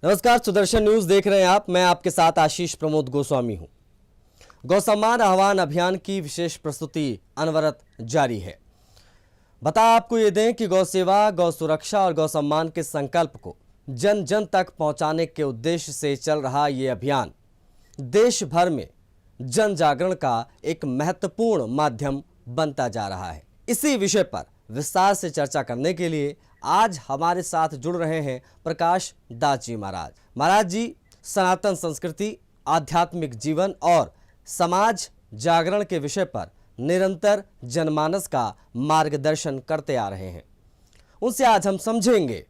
नमस्कार, सुदर्शन न्यूज देख रहे हैं आप। मैं आपके साथ आशीष प्रमोद गोस्वामी हूं। गौ सम्मान आह्वान अभियान की विशेष प्रस्तुति अनवरत जारी है। बता आपको ये दें कि गौ सेवा, गौ सुरक्षा और गौ सम्मान के संकल्प को जन जन तक पहुंचाने के उद्देश्य से चल रहा ये अभियान देश भर में जन जागरण का एक महत्वपूर्ण माध्यम बनता जा रहा है। इसी विषय पर विस्तार से चर्चा करने के लिए आज हमारे साथ जुड़ रहे हैं प्रकाश दास जी महाराज। महाराज जी सनातन संस्कृति, आध्यात्मिक जीवन और समाज जागरण के विषय पर निरंतर जनमानस का मार्गदर्शन करते आ रहे हैं। उनसे आज हम समझेंगे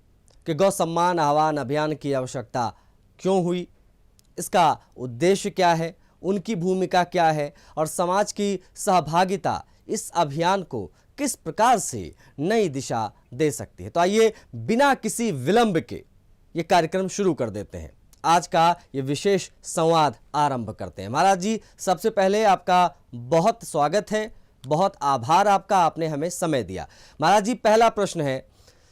कि गौ सम्मान आह्वान अभियान की आवश्यकता क्यों हुई, इसका उद्देश्य क्या है, उनकी भूमिका क्या है और समाज की सहभागिता इस अभियान को किस प्रकार से नई दिशा दे सकती है। तो आइए बिना किसी विलंब के ये कार्यक्रम शुरू कर देते हैं। आज का ये विशेष संवाद आरंभ करते हैं। महाराज जी, सबसे पहले आपका बहुत स्वागत है, बहुत आभार आपका, आपने हमें समय दिया। महाराज जी, पहला प्रश्न है,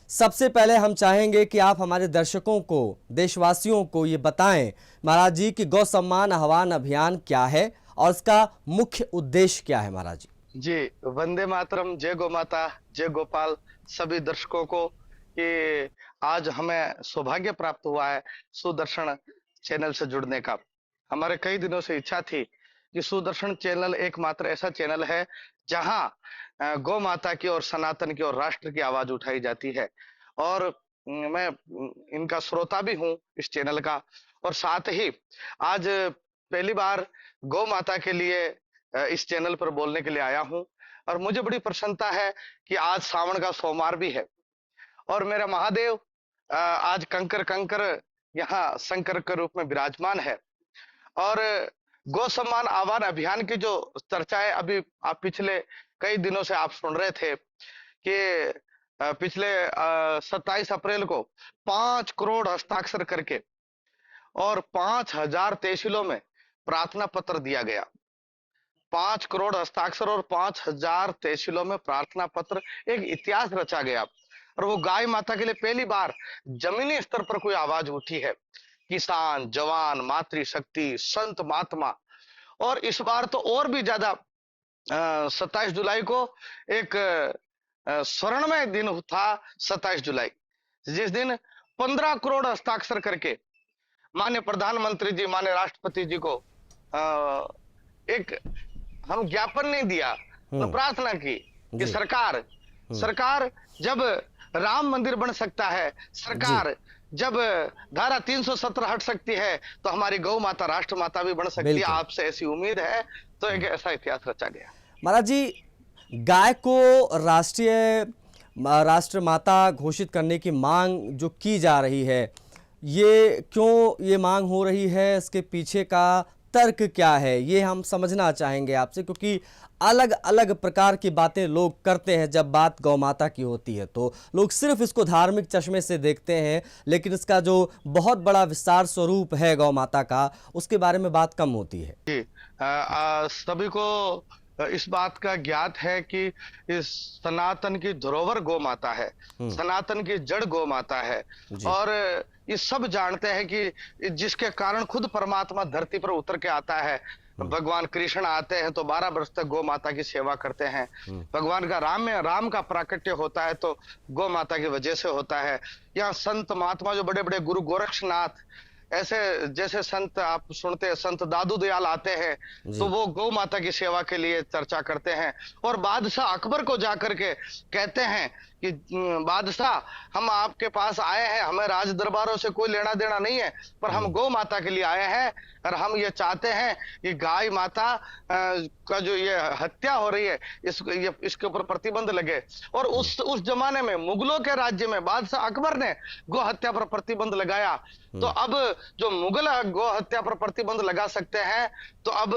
सबसे पहले हम चाहेंगे कि आप हमारे दर्शकों को, देशवासियों को ये बताएं महाराज जी कि गौ सम्मान आह्वान अभियान क्या है और इसका मुख्य उद्देश्य क्या है। महाराज जी जी, वंदे मातरम, जय गौ माता, जय गोपाल। सभी दर्शकों को कि आज हमें सौभाग्य प्राप्त हुआ है सुदर्शन चैनल से जुड़ने का। हमारे कई दिनों से इच्छा थी कि सुदर्शन चैनल एकमात्र ऐसा चैनल है जहां गौ माता की और सनातन की और राष्ट्र की आवाज उठाई जाती है। और मैं इनका श्रोता भी हूं इस चैनल का, और साथ ही आज पहली बार गौ माता के लिए इस चैनल पर बोलने के लिए आया हूं। और मुझे बड़ी प्रसन्नता है कि आज सावन का सोमवार भी है और मेरा महादेव आज कंकर कंकर यहाँ शंकर के रूप में विराजमान है। और गौ सम्मान आह्वान अभियान की जो चर्चा है, अभी आप पिछले कई दिनों से आप सुन रहे थे कि पिछले 27 अप्रैल को 5 करोड़ हस्ताक्षर करके और 5,000 तहसीलों में प्रार्थना पत्र दिया गया। 5 करोड़ हस्ताक्षर और 5,000 तहसीलों में प्रार्थना पत्र, एक इतिहास रचा गया। और वो गाय माता के लिए पहली बार जमीनी स्तर पर कोई आवाज उठी है। किसान, जवान, मातृशक्ति, संत महात्मा। और इस बार तो और भी ज्यादा 27 जुलाई को एक स्वर्णमय दिन था। 27 जुलाई जिस दिन 15 करोड़ हस्ताक्षर करके माननीय प्रधानमंत्री जी, माननीय राष्ट्रपति जी को एक हम ज्ञापन नहीं दिया, तो प्रार्थना की कि सरकार जब राम मंदिर बन सकता है, सरकार जब धारा 317 हट सकती है, तो हमारी गौ माता राष्ट्र माता भी बन सकती है। आपसे ऐसी उम्मीद है। तो एक ऐसा इतिहास रचा गया। महाराज जी, गाय को राष्ट्र माता घोषित करने की मांग जो की जा रही है, ये क्यों ये मांग हो रही है, इसके पीछे का तर्क क्या है, ये हम समझना चाहेंगे आपसे। क्योंकि अलग अलग प्रकार की बातें लोग करते हैं। जब बात गौ माता की होती है तो लोग सिर्फ इसको धार्मिक चश्मे से देखते हैं, लेकिन इसका जो बहुत बड़ा विस्तार स्वरूप है गौ माता का, उसके बारे में बात कम होती है। जी, सभी को इस बात का ज्ञात है कि इस सनातन की धरोहर गौ माता है, सनातन की जड़ गौ माता है। और ये सब जानते हैं कि जिसके कारण खुद परमात्मा धरती पर उतर के आता है। भगवान कृष्ण आते हैं तो 12 वर्ष तक गौ माता की सेवा करते हैं। भगवान का राम का प्राकट्य होता है तो गौ माता की वजह से होता है। यहाँ संत महात्मा जो बड़े बड़े गुरु गोरक्षनाथ, ऐसे जैसे संत आप सुनते हैं, संत दादू दयाल आते हैं तो वो गौ माता की सेवा के लिए चर्चा करते हैं। और बादशाह अकबर को जाकर के कहते हैं कि बादशाह, हम आपके पास आए हैं, हमें राज दरबारों से कोई लेना देना नहीं है, पर हम गौ माता के लिए आए हैं और हम ये चाहते हैं कि गाय माता का जो ये हत्या हो रही है, इसके ऊपर प्रतिबंध लगे। और उस जमाने में मुगलों के राज्य में बादशाह अकबर ने गौ हत्या पर प्रतिबंध लगाया। तो अब जो मुगल गौ हत्या पर प्रतिबंध लगा सकते हैं, तो अब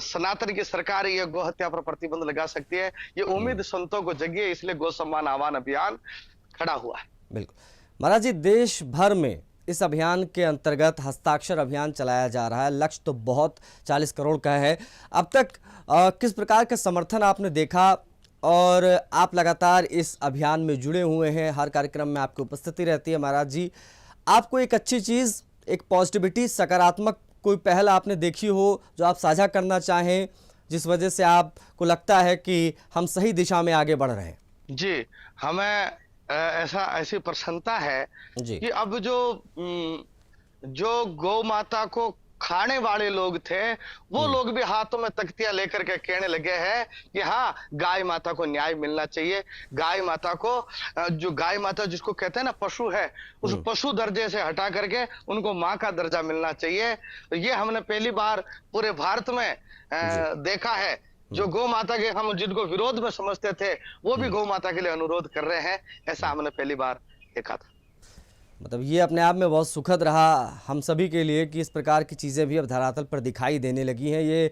सनातन की सरकार ये गौ हत्या पर प्रतिबंध लगा सकती है। ये उम्मीद संतों को जगी है, इसलिए गौ सम्मान आह्वान अभियान खड़ा हुआ है। बिल्कुल महाराज जी, देश भर में इस अभियान के अंतर्गत हस्ताक्षर अभियान चलाया जा रहा है। लक्ष्य तो बहुत 40 करोड़ का है। अब तक किस प्रकार का समर्थन आपने देखा और आप लगातार इस अभियान में जुड़े हुए हैं, हर कार्यक्रम में आपकी उपस्थिति रहती है। महाराज जी, आपको एक अच्छी चीज़, एक पॉजिटिविटी, सकारात्मक कोई पहल आपने देखी हो जो आप साझा करना चाहें, जिस वजह से आपको लगता है कि हम सही दिशा में आगे बढ़ रहे हैं? जी, हमें ऐसी प्रसन्नता है जी। कि अब जो गौ माता को खाने वाले लोग थे, वो लोग भी हाथों में तख्तियां लेकर के कहने लगे हैं कि हाँ, गाय माता को न्याय मिलना चाहिए। गाय माता को जो गाय माता जिसको कहते हैं ना पशु है, उस पशु दर्जे से हटा करके उनको माँ का दर्जा मिलना चाहिए। ये हमने पहली बार पूरे भारत में देखा है। जो गौ माता के हम जिनको विरोध में समझते थे, वो भी गौ माता के लिए अनुरोध कर रहे हैं। ऐसा हमने पहली बार देखा था। मतलब ये अपने आप में बहुत सुखद रहा हम सभी के लिए कि इस प्रकार की चीज़ें भी अब धरातल पर दिखाई देने लगी हैं। ये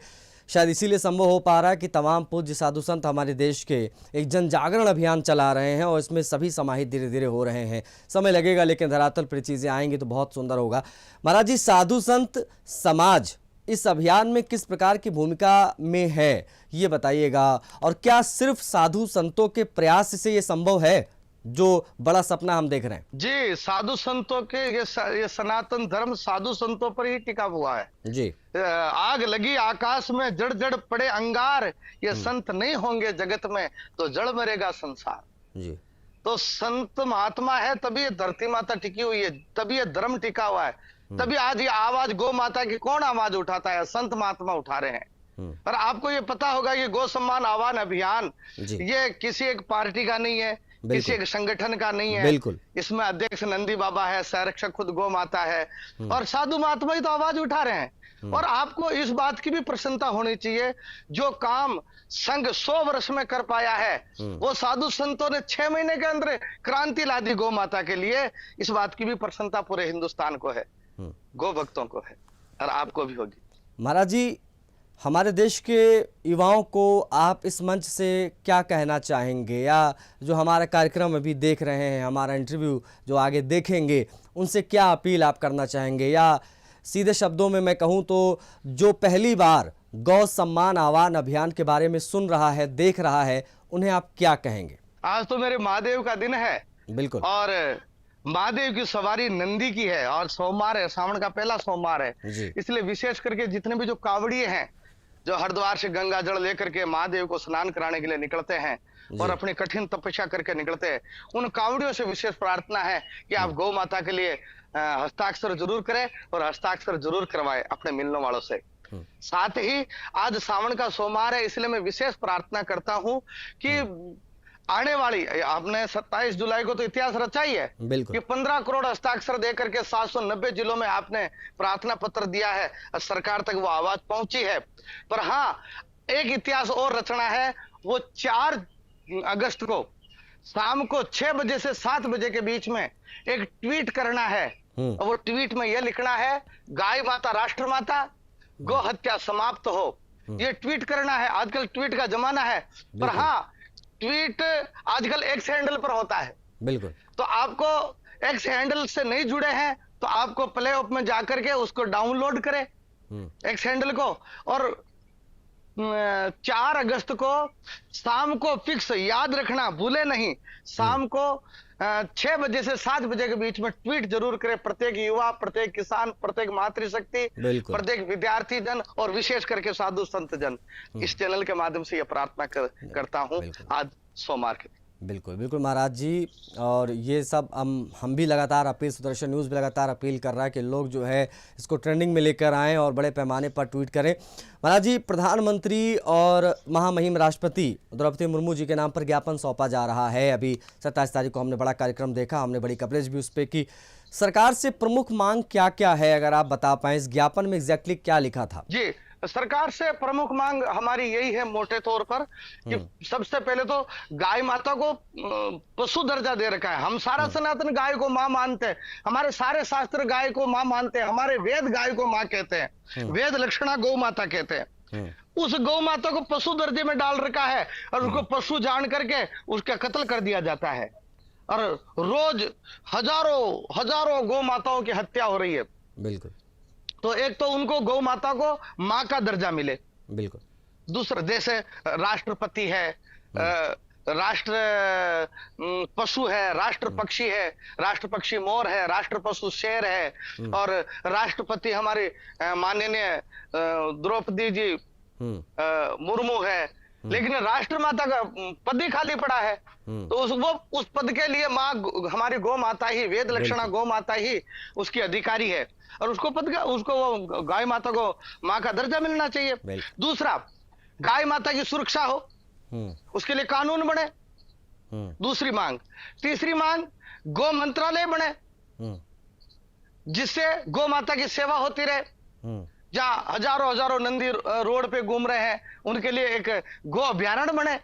शायद इसीलिए संभव हो पा रहा है कि तमाम पूज्य साधु संत हमारे देश के एक जन जागरण अभियान चला रहे हैं और इसमें सभी समाहित धीरे धीरे हो रहे हैं। समय लगेगा लेकिन धरातल पर चीज़ें आएंगी तो बहुत सुंदर होगा। महाराज जी, साधु संत समाज इस अभियान में किस प्रकार की भूमिका में है, ये बताइएगा। और क्या सिर्फ साधु संतों के प्रयास से ये संभव है जो बड़ा सपना हम देख रहे हैं? जी, साधु संतों के ये सनातन धर्म साधु संतों पर ही टिका हुआ है। जी। आग लगी आकाश में, जड़ जड़ पड़े अंगार, ये संत नहीं होंगे जगत में तो जड़ मरेगा संसार। जी। तो संत महात्मा है तभी ये धरती माता टिकी हुई है, तभी ये धर्म टिका हुआ है, तभी आज ये आवाज गौ माता की कौन आवाज उठाता है? संत महात्मा उठा रहे हैं। पर आपको ये पता होगा ये गौ सम्मान आह्वान अभियान ये किसी एक पार्टी का नहीं है, किसी एक संगठन का नहीं है। बिल्कुल। इसमें अध्यक्ष नंदी बाबा है, संरक्षक खुद गौ माता है और साधु महात्मा ही तो आवाज उठा रहे हैं। और आपको इस बात की भी प्रसन्नता होनी चाहिए, जो काम संघ 100 वर्ष में कर पाया है वो साधु संतों ने 6 महीने के अंदर क्रांति ला दी गौ माता के लिए। इस बात की भी प्रसन्नता पूरे हिंदुस्तान को है, गौ भक्तों को है और आपको भी होगी। महाराज जी, हमारे देश के युवाओं को आप इस मंच से क्या कहना चाहेंगे, या जो हमारा कार्यक्रम अभी देख रहे हैं, हमारा इंटरव्यू जो आगे देखेंगे, उनसे क्या अपील आप करना चाहेंगे? या सीधे शब्दों में मैं कहूं तो जो पहली बार गौ सम्मान आह्वान अभियान के बारे में सुन रहा है, देख रहा है, उन्हें आप क्या कहेंगे? आज तो मेरे महादेव का दिन है। बिल्कुल। और महादेव की सवारी नंदी की है और सोमवार है, सावन का पहला सोमवार है, इसलिए विशेष करके जितने भी जो कावड़िए हैं जो हरिद्वार से गंगा जल लेकर के महादेव को स्नान कराने के लिए निकलते हैं और अपनी कठिन तपस्या करके निकलते हैं, उन कावड़ियों से विशेष प्रार्थना है कि आप गौ माता के लिए हस्ताक्षर जरूर करें और हस्ताक्षर जरूर करवाएं अपने मिलने वालों से। साथ ही आज सावन का सोमवार है, इसलिए मैं विशेष प्रार्थना करता हूं कि आने वाली आपने 27 जुलाई को तो इतिहास रचा ही है कि 15 करोड़ हस्ताक्षर देकर के 790 जिलों में आपने प्रार्थना पत्र दिया है, सरकार तक वो आवाज पहुंची है। पर हाँ, एक इतिहास और रचना है, वो 4 अगस्त को शाम को 6 बजे से 7 बजे के बीच में एक ट्वीट करना है। और वो ट्वीट में यह लिखना है, गाय माता राष्ट्र माता, गौ हत्या समाप्त हो। ये ट्वीट करना है। आजकल ट्वीट का जमाना है, पर हाँ, ट्वीट आजकल एक्स हैंडल पर होता है। बिल्कुल। तो आपको एक्स हैंडल से नहीं जुड़े हैं तो आपको प्ले ऑफ में जाकर के उसको डाउनलोड करें एक्स हैंडल को, और 4 अगस्त को शाम को फिक्स याद रखना, भूले नहीं, शाम को 6 बजे से 7 बजे के बीच में ट्वीट जरूर करें। प्रत्येक युवा, प्रत्येक किसान, प्रत्येक मातृशक्ति, प्रत्येक विद्यार्थी जन और विशेष करके साधु संत जन, इस चैनल के माध्यम से यह प्रार्थना करता हूं आज सोमवार के। बिल्कुल बिल्कुल महाराज जी, और ये सब हम भी लगातार अपील, सुदर्शन न्यूज़ भी लगातार अपील कर रहा है कि लोग जो है इसको ट्रेंडिंग में लेकर आएँ और बड़े पैमाने पर ट्वीट करें। महाराज जी, प्रधानमंत्री और महामहिम राष्ट्रपति द्रौपदी मुर्मू जी के नाम पर ज्ञापन सौंपा जा रहा है। अभी 27 तारीख को हमने बड़ा कार्यक्रम देखा, हमने बड़ी कवरेज भी उस पर की। सरकार से प्रमुख मांग क्या क्या है, अगर आप बता पाएं, इस ज्ञापन में एग्जैक्टली क्या लिखा था? जी, सरकार से प्रमुख मांग हमारी यही है मोटे तौर पर कि सबसे पहले तो गाय माता को पशु दर्जा दे रखा है। हम सारा सनातन गाय को मां मानते हैं, हमारे सारे शास्त्र गाय को मां मानते हैं, हमारे वेद गाय को मां कहते हैं, वेद लक्षणा गौ माता कहते हैं। उस गौ माता को पशु दर्जे में डाल रखा है और उसको पशु जान करके उसका कत्ल कर दिया जाता है और रोज हजारों गौ माताओं की हत्या हो रही है। बिल्कुल। तो एक तो उनको गौ माता को मां का दर्जा मिले। बिल्कुल। दूसरा, जैसे राष्ट्रपति है, राष्ट्र पशु है, राष्ट्र पक्षी है, राष्ट्र पक्षी मोर है, राष्ट्र पशु शेर है, और राष्ट्रपति हमारे माननीय द्रौपदी जी मुर्मू है, लेकिन राष्ट्रमाता का पद ही खाली पड़ा है। तो उस पद के लिए माँ हमारी गौ माता ही, वेद लक्षणा गौ माता ही उसकी अधिकारी है, और उसको उसको गाय माता को माँ का दर्जा मिलना चाहिए। दूसरा, गाय माता की सुरक्षा हो, उसके लिए कानून बने, दूसरी मांग। तीसरी मांग, गौ मंत्रालय बने, जिससे गौ माता की सेवा होती रहे। जहां हजारों हजारों नंदी रोड पे घूम रहे हैं, उनके लिए एक गौ अभ्यारण्य बने।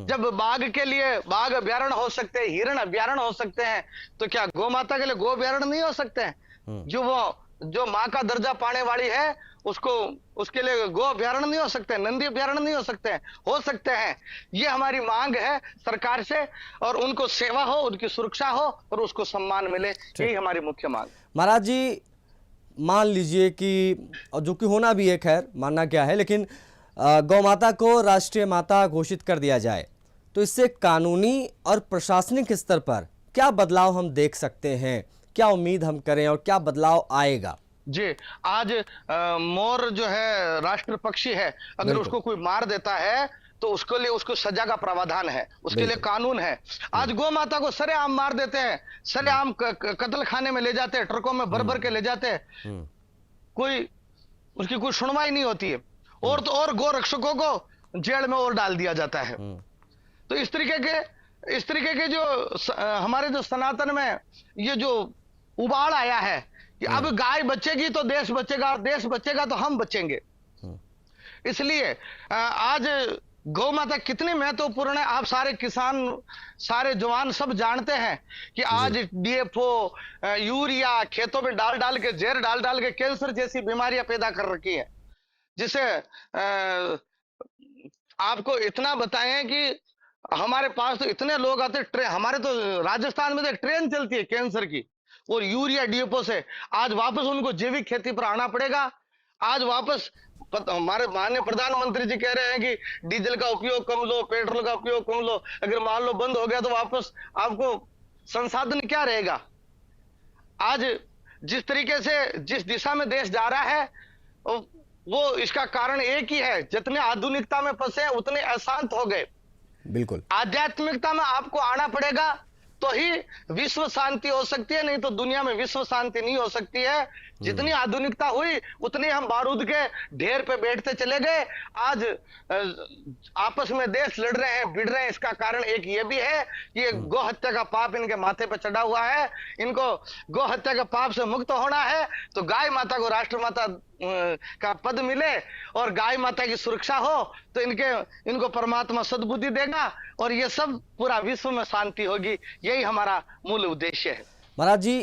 जब बाघ के लिए बाघ अभ्यारण्य हो सकते हैं, हिरण अभ्यारण्य हो सकते हैं, तो क्या गौ माता के लिए गो अभ्यारण्य नहीं हो सकते हैं? जो माँ का दर्जा पाने वाली है, उसके लिए गो अभ्यारण्य नहीं हो सकते, नंदी अभ्यारण्य नहीं हो सकते हैं? हो सकते हैं। ये हमारी मांग है सरकार से, और उनको सेवा हो, उनकी सुरक्षा हो, और उसको सम्मान मिले, यही हमारी मुख्य मांग। महाराज जी, मान लीजिए कि, और जो कि होना भी है, खैर मानना क्या है, लेकिन गौ माता को राष्ट्रीय माता घोषित कर दिया जाए, तो इससे कानूनी और प्रशासनिक स्तर पर क्या बदलाव हम देख सकते हैं? क्या उम्मीद हम करें और क्या बदलाव आएगा? जी, आज मोर जो है राष्ट्र पक्षी है, अगर उसको कोई मार देता है तो उसके लिए उसको सजा का प्रावधान है, उसके लिए कानून है। आज गौ माता को सरेआम मार देते हैं, सरेआम कत्ल खाने में ले जाते हैं, ट्रकों में भर भर के ले जाते हैं, उसकी कोई सुनवाई नहीं होती है, और तो और गौ रक्षकों को जेल में और डाल दिया जाता है। तो इस तरीके के जो हमारे जो सनातन में ये जो उबाल आया है कि अब गाय बचेगी तो देश बचेगा, देश बचेगा तो हम बचेंगे। इसलिए आज गौ माता कितनी महत्वपूर्ण है, आप सारे किसान, सारे जवान सब जानते हैं कि आज डीएफओ, यूरिया खेतों में डाल डाल के, जहर डाल डाल के कैंसर जैसी बीमारियां पैदा कर रखी है। जिसे आपको इतना बताएं कि हमारे पास तो इतने लोग आते, हमारे तो राजस्थान में तो एक ट्रेन चलती है कैंसर की, और यूरिया डीएफओ से आज वापस उनको जैविक खेती पर आना पड़ेगा। आज वापस हमारे माननीय प्रधानमंत्री जी कह रहे हैं कि डीजल का उपयोग कम लो, पेट्रोल का उपयोग कम लो। अगर मान लो बंद हो गया तो वापस आपको संसाधन क्या रहेगा? आज जिस तरीके से जिस दिशा में देश जा रहा है, वो इसका कारण एक ही है, जितने आधुनिकता में फंसे उतने अशांत हो गए। बिल्कुल, आध्यात्मिकता में आपको आना पड़ेगा तो ही विश्व शांति हो सकती है, नहीं तो दुनिया में विश्व शांति नहीं हो सकती है। जितनी आधुनिकता हुई उतनी हम बारूद के ढेर पे बैठते चले गए। आज आपस में देश लड़ रहे हैं, भिड़ रहे हैं। इसका कारण एक ये भी है कि ये गौ हत्या का पाप इनके माथे पे चढ़ा हुआ है। इनको गौ हत्या के पाप से मुक्त होना है तो गाय माता को राष्ट्रमाता का पद मिले और गाय माता की सुरक्षा हो तो इनको परमात्मा सद्बुद्धि देगा और ये सब पूरा विश्व में शांति होगी। यही हमारा मूल उद्देश्य है। महाराज जी,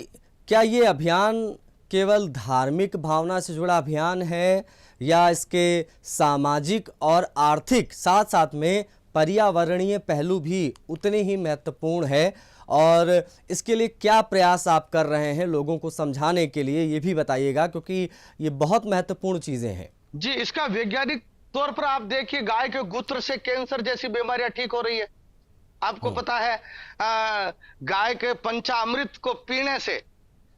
क्या ये अभियान केवल धार्मिक भावना से जुड़ा अभियान है या इसके सामाजिक और आर्थिक साथ साथ में पर्यावरणीय पहलू भी उतने ही महत्वपूर्ण है? और इसके लिए क्या प्रयास आप कर रहे हैं लोगों को समझाने के लिए, ये भी बताइएगा, क्योंकि ये बहुत महत्वपूर्ण चीजें हैं। जी, इसका वैज्ञानिक तौर पर आप देखिए, गाय के मूत्र से कैंसर जैसी बीमारियां ठीक हो रही है। आपको पता है गाय के पंचामृत को पीने से,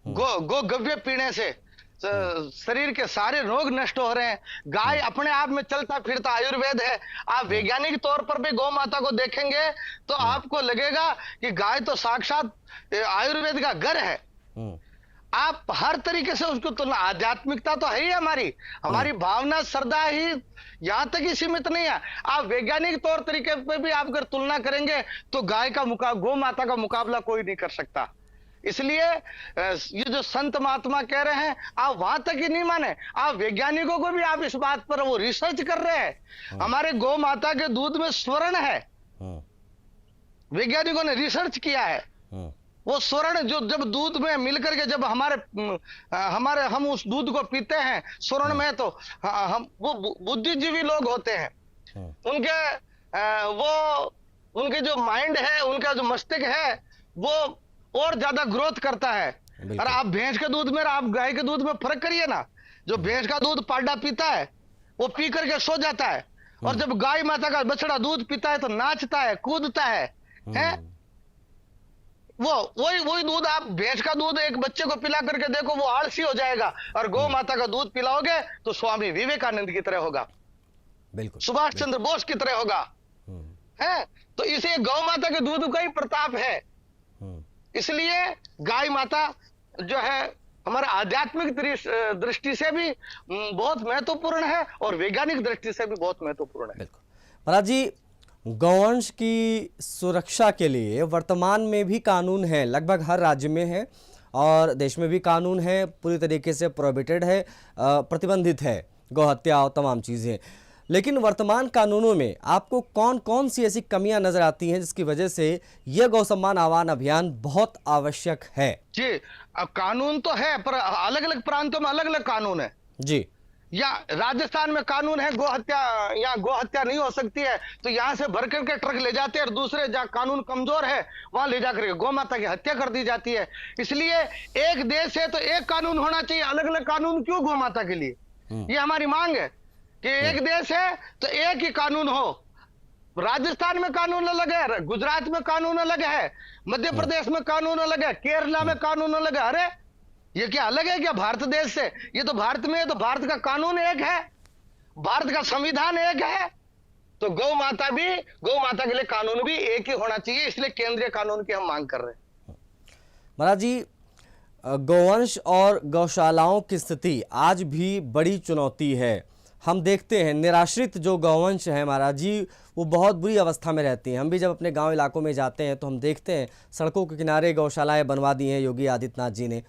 गो गव्य पीने से शरीर के सारे रोग नष्ट हो रहे हैं। गाय अपने आप में चलता फिरता आयुर्वेद है। आप वैज्ञानिक तौर पर भी गौ माता को देखेंगे तो आपको लगेगा कि गाय तो साक्षात आयुर्वेद का घर है। आप हर तरीके से उसको तुलना, आध्यात्मिकता तो है ही हमारी भावना श्रद्धा ही यहां तक ही सीमित नहीं है। आप वैज्ञानिक तौर तरीके पे भी आप अगर तुलना करेंगे तो गौ माता का मुकाबला कोई नहीं कर सकता। इसलिए ये जो संत महात्मा कह रहे हैं आप वहां तक ही नहीं माने, आप वैज्ञानिकों को भी आप इस बात पर वो रिसर्च कर रहे हैं। हमारे गौ माता के दूध में स्वर्ण है, वैज्ञानिकों ने रिसर्च किया है। वो स्वर्ण जो जब दूध में मिलकर के जब हम उस दूध को पीते हैं स्वर्ण में, तो हम वो बुद्धिजीवी लोग होते हैं, उनके जो माइंड है, उनका जो मस्तिष्क है वो और ज्यादा ग्रोथ करता है। और आप भैंस के दूध में और आप गाय के दूध में फर्क करिए ना। जो भैंस का दूध पाडा पीता है वो पी करके सो जाता है, और जब गाय माता का बछड़ा दूध पीता है तो नाचता है, कूदता है, हैं? वो वही दूध, आप भैंस का दूध एक बच्चे को पिला करके देखो, वो आलसी हो जाएगा। और गौ माता का दूध पिलाओगे तो स्वामी विवेकानंद की तरह होगा, बिल्कुल सुभाष चंद्र बोस की तरह होगा, है? तो इसे गौ माता के दूध का ही प्रताप है। इसलिए गाय माता जो है हमारे आध्यात्मिक दृष्टि से भी बहुत महत्वपूर्ण है और वैज्ञानिक दृष्टि से भी बहुत महत्वपूर्ण है। बिल्कुल। महाराज जी, गौवंश की सुरक्षा के लिए वर्तमान में भी कानून है, लगभग हर राज्य में है और देश में भी कानून है, पूरी तरीके से प्रोहिबिटेड है, प्रतिबंधित है गौ हत्या और तमाम चीज़ें। लेकिन वर्तमान कानूनों में आपको कौन कौन सी ऐसी कमियां नजर आती हैं जिसकी वजह से यह गौ सम्मान आह्वान अभियान बहुत आवश्यक है? जी, अब कानून तो है पर अलग अलग प्रांतों में अलग अलग कानून है जी। या राजस्थान में कानून है गौ हत्या, या गौ हत्या नहीं हो सकती है, तो यहां से भर करके ट्रक ले जाते हैं और दूसरे जहां कानून कमजोर है वहां ले जाकर गौ माता की हत्या कर दी जाती है। इसलिए एक देश है तो एक कानून होना चाहिए, अलग अलग कानून क्यों गौ माता के लिए? ये हमारी मांग है कि एक देश है तो एक ही कानून हो। राजस्थान में कानून अलग है, गुजरात में कानून अलग है, मध्य प्रदेश में कानून अलग है, केरला में कानून अलग है। अरे ये क्या अलग है क्या भारत देश से? ये तो भारत में है, तो भारत का कानून एक है, भारत का संविधान एक है, तो गौ माता के लिए कानून भी एक ही होना चाहिए। इसलिए केंद्रीय कानून की हम मांग कर रहे हैं। महाराज जी, गौवंश और गौशालाओं की स्थिति आज भी बड़ी चुनौती है। हम देखते हैं निराश्रित जो गौवंश हैं महाराज जी, वो बहुत बुरी अवस्था में रहती हैं। हम भी जब अपने गांव इलाकों में जाते हैं तो हम देखते हैं सड़कों के किनारे गौशालाएं बनवा दी हैं योगी आदित्यनाथ जी ने,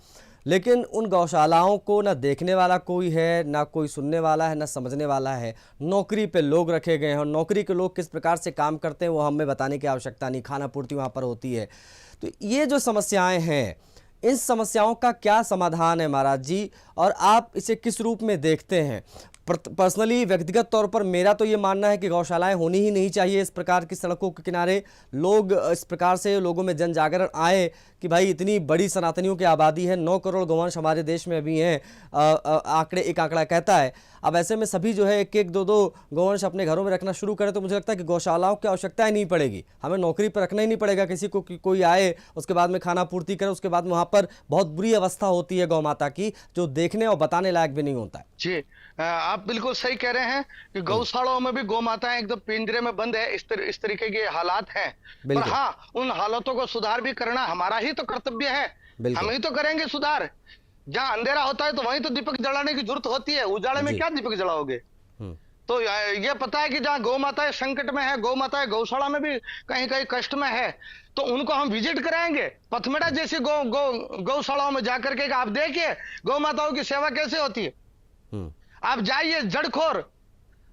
लेकिन उन गौशालाओं को ना देखने वाला कोई है, ना कोई सुनने वाला है, ना समझने वाला है। नौकरी पे लोग रखे गए हैं और नौकरी के लोग किस प्रकार से काम करते हैं वो हमें बताने की आवश्यकता नहीं, खाना पूर्ति वहाँ पर होती है। तो ये जो समस्याएँ हैं, इन समस्याओं का क्या समाधान है महाराज जी, और आप इसे किस रूप में देखते हैं? पर्सनली व्यक्तिगत तौर पर मेरा तो ये मानना है कि गौशालाएं होनी ही नहीं चाहिए। इस प्रकार की सड़कों के किनारे लोग इस प्रकार से लोगों में जन जागरण आए कि भाई इतनी बड़ी सनातनियों की आबादी है, 9 करोड़ गौवंश हमारे देश में अभी हैं, एक आंकड़ा कहता है। अब ऐसे में सभी जो है 1-1, 2-2 गौवंश अपने घरों में रखना शुरू करें तो मुझे लगता है कि गौशालाओं की आवश्यकता ही नहीं पड़ेगी, हमें नौकरी पर रखना ही नहीं पड़ेगा किसी को, कि कोई आए उसके बाद में खाना पूर्ति करे, उसके बाद वहाँ पर बहुत बुरी अवस्था होती है गौ माता की, जो देखने और बताने लायक भी नहीं होता है। जी, आप बिल्कुल सही कह रहे हैं कि गौशालाओं में भी गौ माताएं एकदम पिंजरे में बंद है, इस तरीके के हालात हैं। पर हाँ, उन हालातों को सुधार भी करना हमारा ही तो कर्तव्य है, हम ही तो करेंगे सुधार। जहां अंधेरा होता है तो वहीं तो दीपक जलाने की जरूरत होती है, उजाले में क्या दीपक जलाओगे? तो ये पता है कि जहां गौ माताएं संकट में है, गौ माताएं गौशाला में भी कहीं कहीं कष्ट में है, तो उनको हम विजिट कराएंगे। पथमेड़ा जैसी गौशालाओं में जाकर के आप देखिए गौ माताओं की सेवा कैसे होती है। आप जाइए जड़खोर,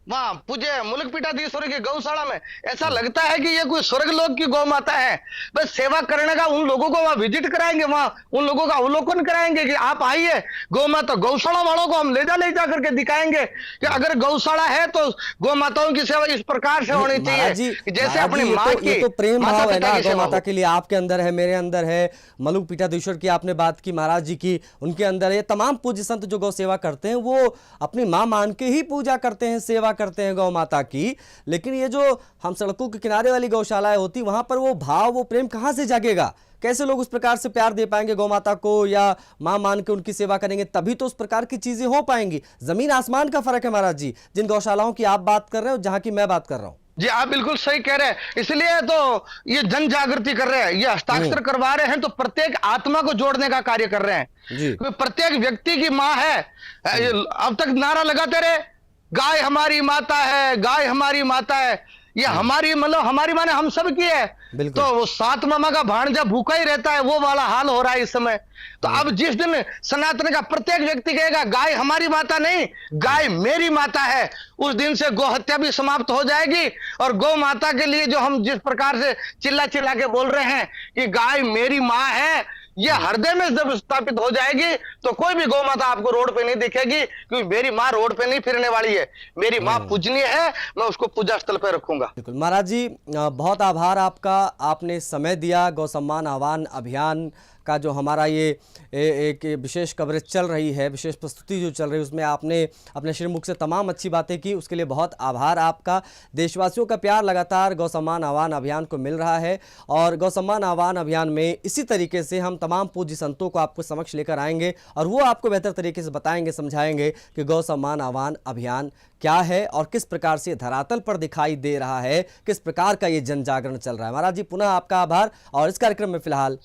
वहां पूज्य मुलक पीठाधीश्वर की गौशाला में, ऐसा लगता है कि ये कोई स्वर्ग लोक की गौ माता है। बस सेवा करने का उन लोगों को वहां विजिट कराएंगे, वहां उन लोगों का अवलोकन कराएंगे कि आप आइए गौ माता, गौशाला वालों को हम ले जा करके दिखाएंगे कि अगर गौशाला है तो गौ माताओं की सेवा इस प्रकार से होनी चाहिए जैसे अपनी माँ की। ये तो प्रेम भाव है ना गौ माता के लिए, आपके अंदर है, मेरे अंदर है, मुलक पीठाधीश्वर की आपने बात की, महाराज जी की, उनके अंदर है। तमाम पूज्य संत जो गौ सेवा करते हैं वो अपनी माँ मान के ही पूजा करते हैं, सेवा करते हैं गौ माता की। लेकिन ये जो हम सड़कों के किनारे वाली गौशालाएं होती, वहां पर वो भाव, वो प्रेम कहां से जागेगा? कैसे लोग उस प्रकार से प्यार दे पाएंगे गौ माता को या मां मान के उनकी सेवा करेंगे? तभी तो उस प्रकार की चीजें हो पाएंगी। जमीन आसमान का फर्क है महाराज जी, जिन गौशालाओं की आप बात कर रहे हो, जहां की मैं बात कर रहा हूं। जी, आप बिल्कुल सही कह रहे हैं। इसलिए तो ये जन जागृति कर रहे हैं, ये हस्ताक्षर करवा रहे हैं, तो प्रत्येक आत्मा को जोड़ने का कार्य कर रहे हैं। प्रत्येक व्यक्ति की माँ है। अब तक नारा लगाते रहे गाय हमारी माता है, गाय हमारी माता है। ये हमारी मतलब हमारी माने हम सब की है। तो वो 7 मामा का भांजा भूखा ही रहता है, वो वाला हाल हो रहा है इस समय। तो अब जिस दिन सनातन का प्रत्येक व्यक्ति कहेगा गाय हमारी माता नहीं, गाय मेरी माता है, उस दिन से गौ हत्या भी समाप्त हो जाएगी। और गौ माता के लिए जो हम जिस प्रकार से चिल्ला चिल्ला के बोल रहे हैं कि गाय मेरी माँ है, ये हृदय में जब स्थापित हो जाएगी तो कोई भी गौ माता आपको रोड पे नहीं दिखेगी, क्योंकि मेरी माँ रोड पे नहीं फिरने वाली है, मेरी माँ पूजनीय है, मैं उसको पूजा स्थल पे रखूंगा। बिल्कुल महाराज जी, बहुत आभार आपका, आपने समय दिया गौ सम्मान आह्वान अभियान का जो हमारा ये एक विशेष कवरेज चल रही है, विशेष प्रस्तुति जो चल रही है, उसमें आपने अपने श्रीमुख से तमाम अच्छी बातें की, उसके लिए बहुत आभार आपका। देशवासियों का प्यार लगातार गौ सम्मान आह्वान अभियान को मिल रहा है और गौ सम्मान आह्वान अभियान में इसी तरीके से हम तमाम पूज्य संतों को आपको समक्ष लेकर आएंगे और वो आपको बेहतर तरीके से बताएंगे, समझाएंगे कि गौ सम्मान आह्वान अभियान क्या है और किस प्रकार से धरातल पर दिखाई दे रहा है, किस प्रकार का ये जन जागरण चल रहा है। महाराज जी, पुनः आपका आभार और इस कार्यक्रम में फिलहाल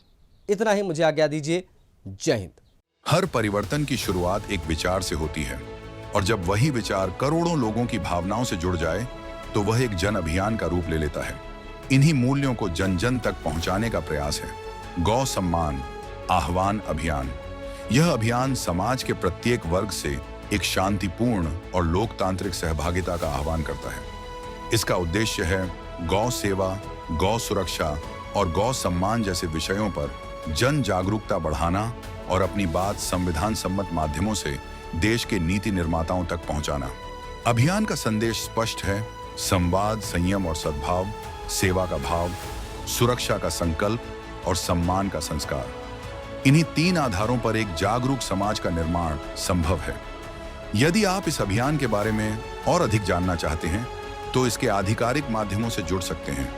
इतना ही, मुझे आज्ञा दीजिए। जय हिंद। हर परिवर्तन की शुरुआत एक विचार से होती है और जब वही विचार करोड़ों लोगों की भावनाओं से जुड़ जाए तो वह एक जन अभियान का रूप ले लेता है। इन्हीं मूल्यों को जन जन तक पहुंचाने का प्रयास है गौ सम्मान आह्वान अभियान। यह अभियान समाज के प्रत्येक वर्ग से एक शांतिपूर्ण और लोकतांत्रिक सहभागिता का आह्वान करता है। इसका उद्देश्य है गौ सेवा, गौ सुरक्षा और गौ सम्मान जैसे विषयों पर जन जागरूकता बढ़ाना और अपनी बात संविधान सम्मत माध्यमों से देश के नीति निर्माताओं तक पहुंचाना। अभियान का संदेश स्पष्ट है: संवाद, संयम और सद्भाव, सेवा का भाव, सुरक्षा का संकल्प और सम्मान का संस्कार। इन्हीं 3 आधारों पर एक जागरूक समाज का निर्माण संभव है। यदि आप इस अभियान के बारे में और अधिक जानना चाहते हैं तो इसके आधिकारिक माध्यमों से जुड़ सकते हैं,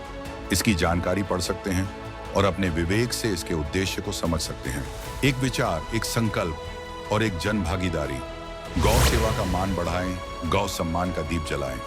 इसकी जानकारी पढ़ सकते हैं और अपने विवेक से इसके उद्देश्य को समझ सकते हैं। एक विचार, एक संकल्प और एक जन भागीदारी। गौ सेवा का मान बढ़ाएं, गौ सम्मान का दीप जलाएं।